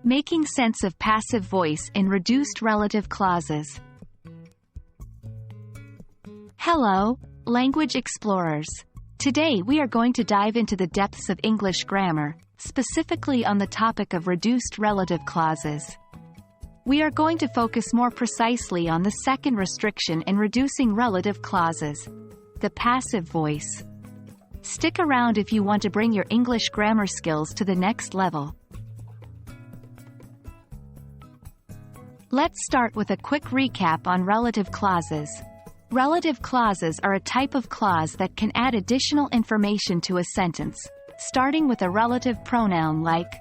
Making sense of passive voice in reduced relative clauses. Hello, language explorers. Today we are going to dive into the depths of English grammar, specifically on the topic of reduced relative clauses. We are going to focus more precisely on the second restriction in reducing relative clauses, the passive voice. Stick around if you want to bring your English grammar skills to the next level. Let's start with a quick recap on relative clauses. Relative clauses are a type of clause that can add additional information to a sentence, starting with a relative pronoun like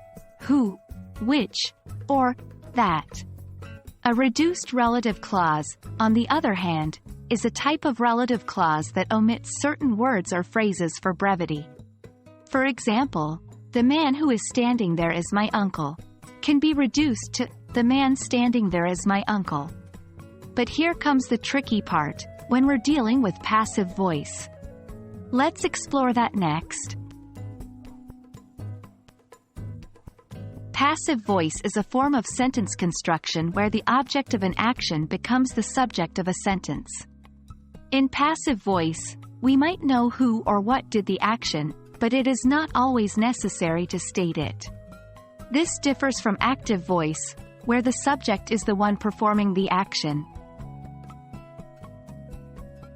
who, which, or that. A reduced relative clause, on the other hand, is a type of relative clause that omits certain words or phrases for brevity. For example, the man who is standing there is my uncle can be reduced to the man standing there is my uncle. But here comes the tricky part, when we're dealing with passive voice. Let's explore that next. Passive voice is a form of sentence construction where the object of an action becomes the subject of a sentence. In passive voice, we might know who or what did the action, but it is not always necessary to state it. This differs from active voice, where the subject is the one performing the action.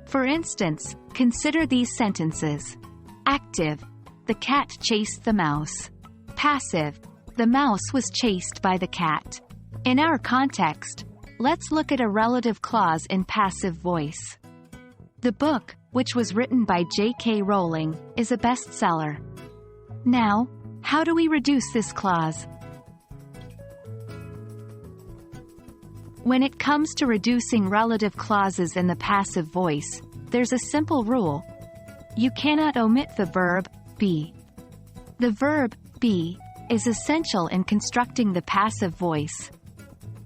For instance, consider these sentences. Active: the cat chased the mouse. Passive: the mouse was chased by the cat. In our context, let's look at a relative clause in passive voice. The book, which was written by J.K. Rowling, is a bestseller. Now, how do we reduce this clause? When it comes to reducing relative clauses in the passive voice, there's a simple rule. You cannot omit the verb be. The verb be is essential in constructing the passive voice.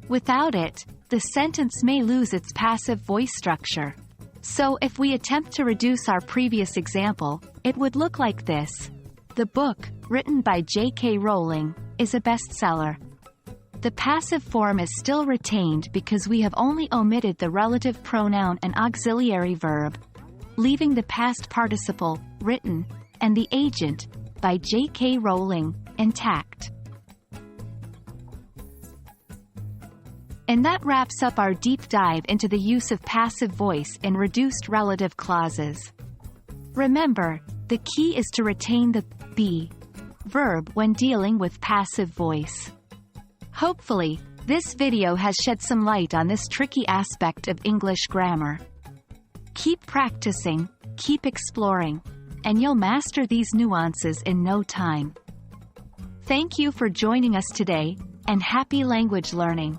Without it, the sentence may lose its passive voice structure. So if we attempt to reduce our previous example, it would look like this. The book, written by J.K. Rowling, is a bestseller. The passive form is still retained because we have only omitted the relative pronoun and auxiliary verb, leaving the past participle, written, and the agent, by J.K. Rowling, intact. And that wraps up our deep dive into the use of passive voice in reduced relative clauses. Remember, the key is to retain the be verb when dealing with passive voice. Hopefully, this video has shed some light on this tricky aspect of English grammar. Keep practicing, keep exploring, and you'll master these nuances in no time. Thank you for joining us today, and happy language learning!